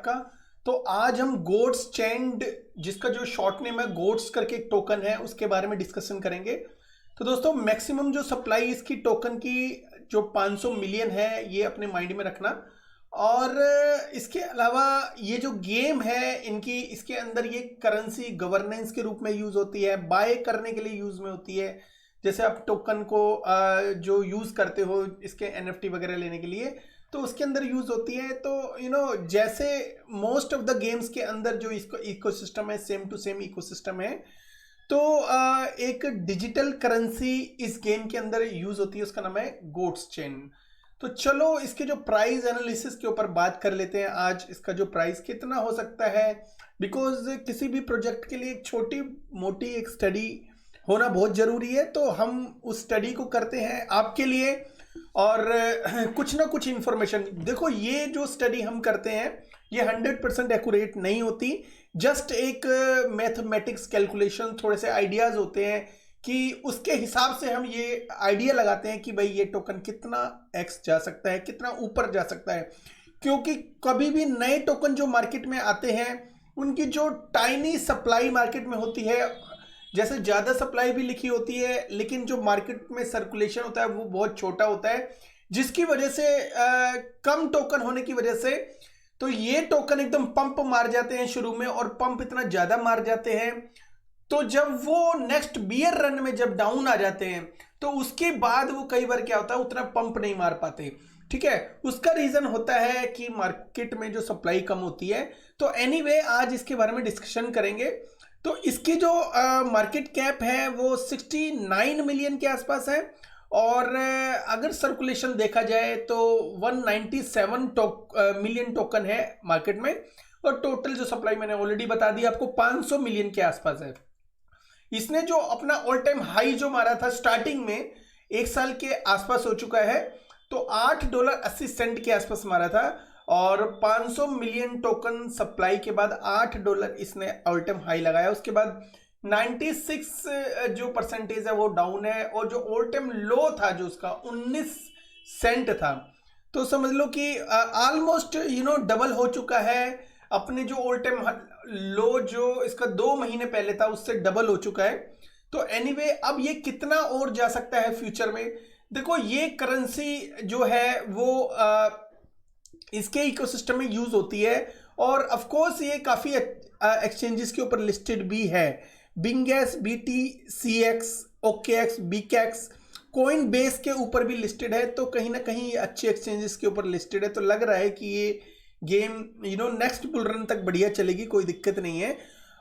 का। तो आज हम गोड्स चेंड, जिसका जो शॉर्ट नेम है गोड्स करके एक टोकन है, उसके बारे में डिस्कशन करेंगे। तो दोस्तों मैक्सिमम जो सप्लाई इसकी टोकन की जो 500 मिलियन है, ये अपने माइंड में रखना। और इसके अलावा ये जो गेम है इनकी, इसके अंदर ये करेंसी गवर्नेंस के रूप में यूज होती है, बाय करने के लिए यूज में होती है। जैसे आप टोकन को जो यूज करते हो इसके एनएफटी वगैरह लेने के लिए, तो उसके अंदर यूज होती है। तो जैसे मोस्ट ऑफ द गेम्स के अंदर जो इसको इकोसिस्टम है, सेम टू सेम इकोसिस्टम है। तो एक डिजिटल करेंसी इस गेम के अंदर यूज होती है, उसका नाम है गोड्स चेन। तो चलो इसके जो प्राइस एनालिसिस के ऊपर बात कर लेते हैं आज। इसका जो प्राइस कितना हो सकता है, बिकॉज किसी भी प्रोजेक्ट के लिए एक छोटी मोटी एक स्टडी होना बहुत जरूरी है। तो हम उस स्टडी को करते हैं आपके लिए, और कुछ ना कुछ इंफॉर्मेशन। देखो ये जो स्टडी हम करते हैं ये 100% एक्यूरेट नहीं होती, जस्ट एक मैथमेटिक्स कैलकुलेशन, थोड़े से आइडियाज होते हैं कि उसके हिसाब से हम ये आइडिया लगाते हैं कि भाई ये टोकन कितना एक्स जा सकता है, कितना ऊपर जा सकता है। क्योंकि कभी भी नए टोकन जो मार्केट में आते हैं उनकी जो टाइनी सप्लाई मार्केट में होती है, जैसे ज़्यादा सप्लाई भी लिखी होती है लेकिन जो मार्केट में सर्कुलेशन होता है वो बहुत छोटा होता है, जिसकी वजह से कम टोकन होने की वजह से तो ये टोकन एकदम पंप मार जाते हैं शुरू में, और पंप इतना ज़्यादा मार जाते हैं तो जब वो नेक्स्ट बियर रन में जब डाउन आ जाते हैं तो उसके बाद वो कई बार क्या होता है उतना पंप नहीं मार पाते। ठीक है, उसका रीजन होता है कि मार्केट में जो सप्लाई कम होती है। तो एनीवे आज इसके बारे में डिस्कशन करेंगे। तो इसकी जो मार्केट कैप है वो 69 मिलियन के आसपास है, और अगर सर्कुलेशन देखा जाए तो 197 मिलियन टोकन है मार्केट में, और टोटल जो सप्लाई मैंने ऑलरेडी बता दी आपको 500 मिलियन के आसपास है। इसने जो अपना ऑल टाइम हाई जो मारा था स्टार्टिंग में, एक साल के आसपास हो चुका है, तो $8.80 के आसपास मारा था, और 500 मिलियन टोकन सप्लाई के बाद $8 इसने ऑल टाइम हाई लगाया। उसके बाद 96 जो परसेंटेज है वो डाउन है, और जो ऑल टाइम लो था जो उसका 19 सेंट था। तो समझ लो कि ऑलमोस्ट डबल हो चुका है। अपने जो ऑल टाइम लो जो इसका 2 महीने पहले था उससे डबल हो चुका है। तो एनीवे अब ये कितना और जा सकता है फ्यूचर में। देखो ये करेंसी जो है वो इसके इकोसिस्टम में यूज होती है, और ऑफ कोर्स ये काफी एक्सचेंजेस के ऊपर लिस्टेड भी है। बिंगेस, BTCX, OKX, BKX, coin base के ऊपर भी लिस्टेड है। तो कहीं ना कहीं ये अच्छे एक्सचेंजेस के ऊपर लिस्टेड है। तो लग रहा है कि ये गेम नेक्स्ट बुल रन तक बढ़िया चलेगी, कोई दिक्कत नहीं है।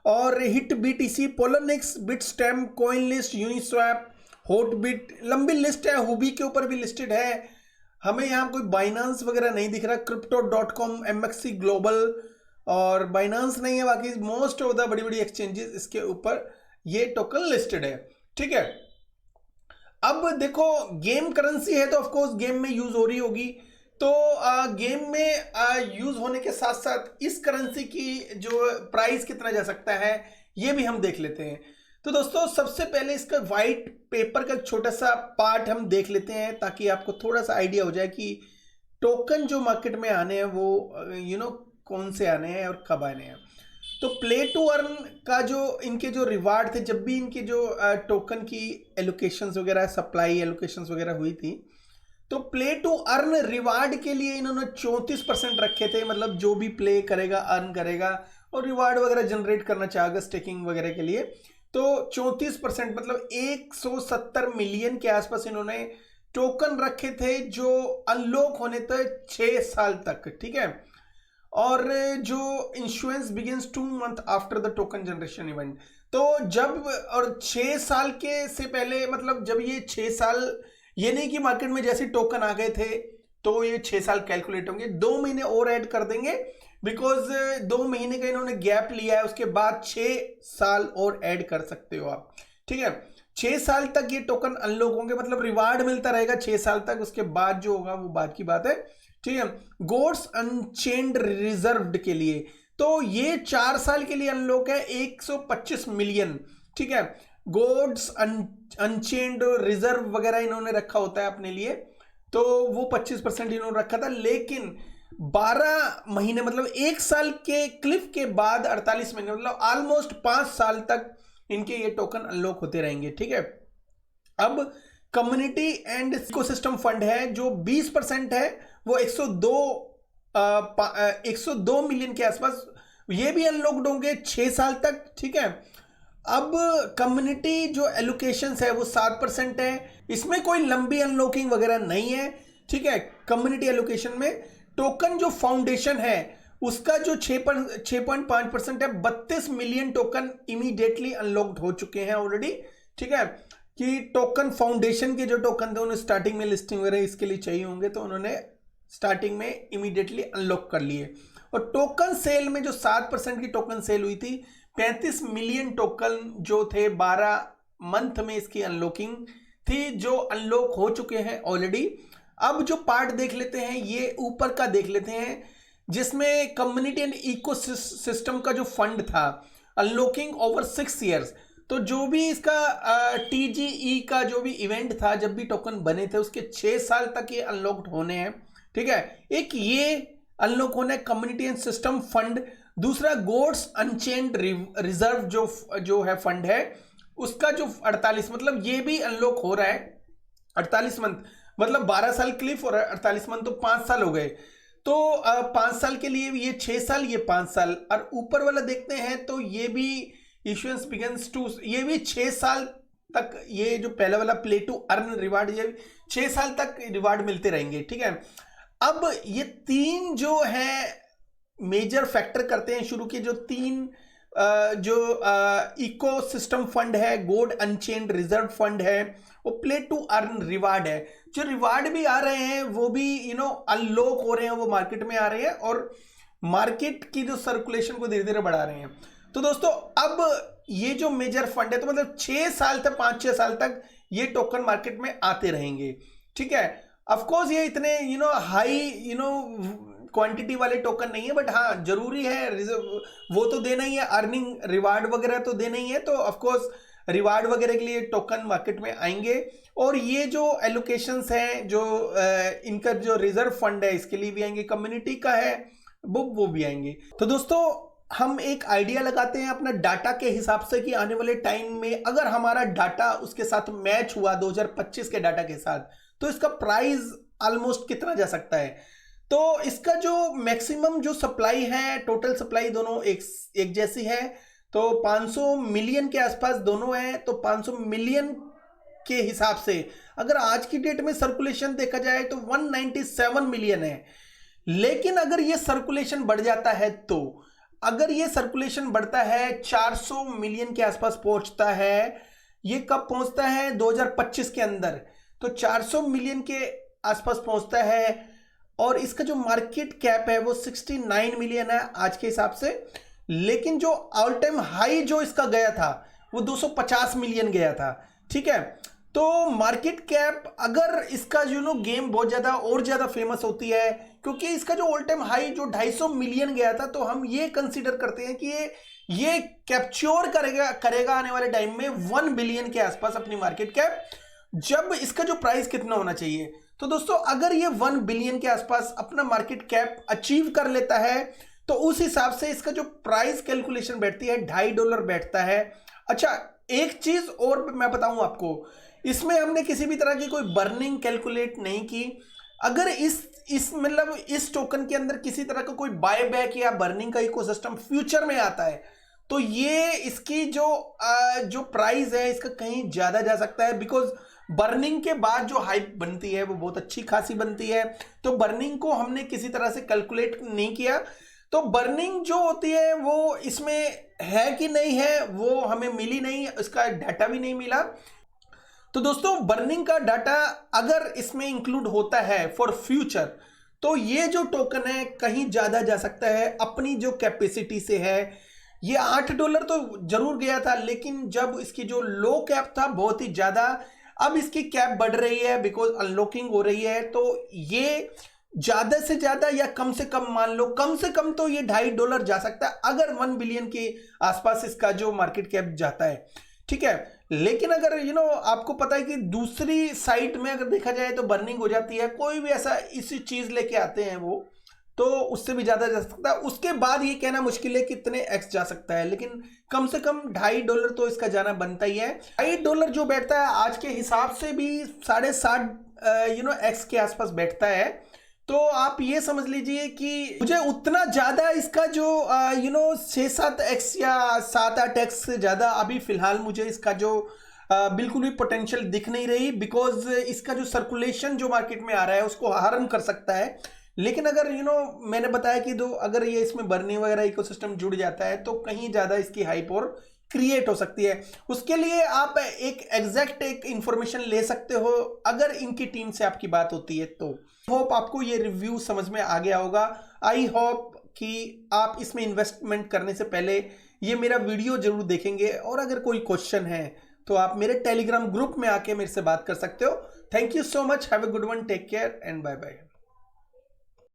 और hit BTC, Poloniex, Bitstamp, coin list, Uniswap, Hotbit, लंबी लिस्ट है। हुबी के ऊपर भी लिस्टेड है। हमें यहाँ कोई बाइनांस वगैरह नहीं दिख रहा। Crypto.com, MXC ग्लोबल और बाइनांस नहीं है। बाकी मोस्ट ऑफ द बड़ी बड़ी एक्सचेंजेस इसके ऊपर ये टोकन लिस्टेड है। ठीक है, अब देखो गेम करेंसी है तो ऑफकोर्स गेम में यूज हो रही होगी। तो गेम में यूज होने के साथ साथ इस करेंसी की जो प्राइस कितना जा सकता है ये भी हम देख लेते हैं। तो दोस्तों सबसे पहले इसका व्हाइट पेपर का छोटा सा पार्ट हम देख लेते हैं, ताकि आपको थोड़ा सा आइडिया हो जाए कि टोकन जो मार्केट में आने हैं वो कौन से आने हैं और कब आने हैं। तो प्ले टू अर्न का जो इनके जो रिवार्ड थे, जब भी इनके जो टोकन की एलोकेशंस वगैरह, सप्लाई एलोकेशंस वगैरह हुई थी, तो प्ले टू अर्न रिवार्ड के लिए इन्होंने 34% रखे थे। मतलब जो भी प्ले करेगा अर्न करेगा और रिवार्ड वगैरह जनरेट करना चाहेगा स्टेकिंग वगैरह के लिए, तो 34% मतलब 170 मिलियन के आसपास इन्होंने टोकन रखे थे जो अनलॉक होने तक 6 साल तक। ठीक है, और जो insurance begins 2 month after the token generation event. तो जब और 6 साल के से पहले, मतलब जब ये 6 साल, ये नहीं कि मार्केट में जैसे टोकन आ गए थे तो ये 6 साल कैलकुलेट होंगे। 2 महीने और ऐड कर देंगे, बिकॉज 2 महीने का इन्होंने गैप लिया है। उसके बाद 6 साल और ऐड कर सकते हो आप। ठीक है, 6 साल तक ये टोकन अनलॉक होंगे, मतलब रिवार्ड मिलता रहेगा 6 साल तक। उसके बाद जो होगा वो बात की बात है। ठीक है, गोड्स अनचेन्ड रिजर्व्ड के लिए तो ये 4 साल के लिए अनलॉक है, 125 मिलियन। ठीक है, गोड्स अनचेन्ड रिजर्व वगैरह इन्होंने रखा होता है अपने लिए, तो वो 25% इन्होंने रखा था। लेकिन 12 महीने मतलब 1 साल के क्लिफ के बाद 48 महीने मतलब ऑलमोस्ट 5 साल तक इनके ये टोकन अनलॉक होते रहेंगे। ठीक है, अब कम्युनिटी एंड इकोसिस्टम फंड है जो 20% है, वो 102 मिलियन के आसपास, ये भी अनलॉक्ड होंगे 6 साल तक। ठीक है, अब कम्युनिटी जो एलोकेशंस है वो 7% है, इसमें कोई लंबी अनलॉकिंग वगैरह नहीं है। ठीक है, कम्युनिटी एलोकेशन में टोकन जो फाउंडेशन है उसका जो 6.5% है, 32 मिलियन टोकन इमीडिएटली अनलॉक्ड हो चुके हैं ऑलरेडी। ठीक है, कि टोकन फाउंडेशन के जो टोकन थे उन्हें स्टार्टिंग में लिस्टिंग वगैरह इसके लिए चाहिए होंगे, तो उन्होंने स्टार्टिंग में इमीडिएटली अनलॉक कर लिए। और टोकन सेल में जो 7% की टोकन सेल हुई थी, 35 मिलियन टोकन जो थे 12 मंथ में इसकी अनलॉकिंग थी, जो अनलॉक हो चुके हैं ऑलरेडी। अब जो पार्ट देख लेते हैं, ये ऊपर का देख लेते हैं, जिसमें कम्युनिटी एंड इकोसिस्टम का जो फंड था, अनलॉकिंग ओवर 6 ईयर्स। तो जो भी इसका TGE का जो भी इवेंट था, जब भी टोकन बने थे, उसके 6 साल तक ये अनलॉक्ड होने हैं। ठीक है, एक ये अनलॉक होना है कम्युनिटी एंड सिस्टम फंड। दूसरा गोड्स अनचेन्ड रिजर्व जो है फंड है, उसका जो 48 मतलब ये भी अनलॉक हो रहा है। 48 मंथ मतलब 12 साल क्लिफ और 48 मंथ तो 5 साल हो गए। तो 5 साल के लिए ये 6 साल, ये 5 साल। और ऊपर वाला देखते हैं तो ये भी इश्यूएंस बिगिंस टू, ये भी 6 साल तक, ये जो पहला वाला प्ले टू अर्न रिवार्ड, ये 6 साल तक रिवार्ड मिलते रहेंगे। ठीक है, अब ये 3 जो है मेजर फैक्टर करते हैं शुरू के, जो 3 जो इकोसिस्टम फंड है, गोल्ड अनचेन्ड रिजर्व फंड है, वो प्ले टू अर्न रिवार्ड है। जो रिवार्ड भी आ रहे हैं वो भी अनलॉक हो रहे हैं, वो मार्केट में आ रहे हैं और मार्केट की जो सर्कुलेशन को धीरे धीरे बढ़ा रहे हैं। तो दोस्तों अब ये जो मेजर फंड है, तो मतलब 6 साल तक, 5-6 साल तक ये टोकन मार्केट में आते रहेंगे। ठीक है, ऑफ कोर्स ये इतने हाई क्वांटिटी वाले टोकन नहीं है, बट हाँ जरूरी है, वो तो देना ही है, अर्निंग रिवार्ड वगैरह तो देना ही है। तो ऑफ कोर्स रिवार्ड वगैरह के लिए टोकन मार्केट में आएंगे। और ये जो एलोकेशंस हैं, जो इनका जो रिजर्व फंड है, इसके लिए भी आएंगे, कम्युनिटी का है वो भी आएंगे। तो दोस्तों हम एक आइडिया लगाते हैं अपना डाटा के हिसाब से कि आने वाले टाइम में अगर हमारा डाटा उसके साथ मैच हुआ 2025 के डाटा के साथ, तो इसका प्राइस ऑलमोस्ट कितना जा सकता है। तो इसका जो मैक्सिमम जो सप्लाई है, टोटल सप्लाई दोनों एक जैसी है, तो 500 मिलियन के आसपास दोनों है। तो 500 मिलियन के हिसाब से अगर आज की डेट में सर्कुलेशन देखा जाए तो 197 मिलियन है। लेकिन अगर ये सर्कुलेशन बढ़ जाता है, तो अगर ये सर्कुलेशन बढ़ता है 400 मिलियन के आसपास पहुंचता है, ये कब पहुंचता है 2025 के अंदर, तो 400 मिलियन के आसपास पहुंचता है। और इसका जो मार्केट कैप है वो 69 मिलियन है आज के हिसाब से। लेकिन जो ऑल टाइम हाई जो इसका गया था वो 250 मिलियन गया था। ठीक है, तो मार्केट कैप अगर इसका गेम बहुत ज्यादा और ज्यादा फेमस होती है, क्योंकि इसका जो ऑल टाइम हाई जो 250 मिलियन गया था, तो हम ये कंसीडर करते हैं कि ये कैप्चर करेगा आने वाले टाइम में 1 बिलियन के आसपास अपनी मार्केट कैप। जब इसका जो प्राइस कितना होना चाहिए, तो दोस्तों अगर ये 1 बिलियन के आसपास अपना मार्केट कैप अचीव कर लेता है, तो उस हिसाब से इसका जो प्राइस कैलकुलेशन बैठती है $2.5 बैठता है। अच्छा, एक चीज और मैं बताऊं आपको, इसमें हमने किसी भी तरह की कोई बर्निंग कैलकुलेट नहीं की। अगर इस टोकन के अंदर किसी तरह का कोई बाय बैक या बर्निंग का इकोसिस्टम फ्यूचर में आता है, तो ये इसकी जो प्राइस है इसका कहीं ज्यादा जा सकता है। बिकॉज बर्निंग के बाद जो हाइप बनती है वो बहुत अच्छी खासी बनती है। तो बर्निंग को हमने किसी तरह से कैलकुलेट नहीं किया। तो बर्निंग जो होती है वो इसमें है कि नहीं है वो हमें मिली नहीं, इसका डाटा भी नहीं मिला। तो दोस्तों बर्निंग का डाटा अगर इसमें इंक्लूड होता है फॉर फ्यूचर, तो ये जो टोकन है कहीं ज्यादा जा सकता है अपनी जो कैपेसिटी से है। ये $8 तो जरूर गया था, लेकिन जब इसकी जो लो कैप था बहुत ही ज्यादा, अब इसकी कैप बढ़ रही है बिकॉज अनलॉकिंग हो रही है। तो ये ज्यादा से ज्यादा या कम से कम मान लो, कम से कम तो ये $2.5 जा सकता है अगर 1 बिलियन के आसपास इसका जो मार्केट कैप जाता है। ठीक है, लेकिन अगर आपको पता है कि दूसरी साइड में अगर देखा जाए तो बर्निंग हो जाती है, कोई भी ऐसा इसी चीज लेके आते हैं वो, तो उससे भी ज्यादा जा सकता है। उसके बाद ये कहना मुश्किल है कितने एक्स जा सकता है, लेकिन कम से कम $2.5 तो इसका जाना बनता ही है। $2.5 जो बैठता है आज के हिसाब से भी 60.5 एक्स के आसपास बैठता है। तो आप ये समझ लीजिए कि मुझे उतना ज्यादा इसका जो 6-7 एक्स या 7-8 एक्स से ज्यादा अभी फिलहाल मुझे इसका जो बिल्कुल भी पोटेंशियल दिख नहीं रही, बिकॉज इसका जो सर्कुलेशन जो मार्केट में आ रहा है उसको हार्म कर सकता है। लेकिन अगर मैंने बताया कि अगर ये इसमें बर्निंग वगैरह इकोसिस्टम जुड़ जाता है तो कहीं ज्यादा इसकी हाइप और क्रिएट हो सकती है। उसके लिए आप एक एग्जैक्ट एक इंफॉर्मेशन ले सकते हो अगर इनकी टीम से आपकी बात होती है। तो होप आपको ये रिव्यू समझ में आ गया होगा। आई होप कि आप इसमें इन्वेस्टमेंट करने से पहले ये मेरा वीडियो जरूर देखेंगे, और अगर कोई क्वेश्चन है तो आप मेरे टेलीग्राम ग्रुप में आके मेरे से बात कर सकते हो। Thank you so much, have a good one, take care and bye bye.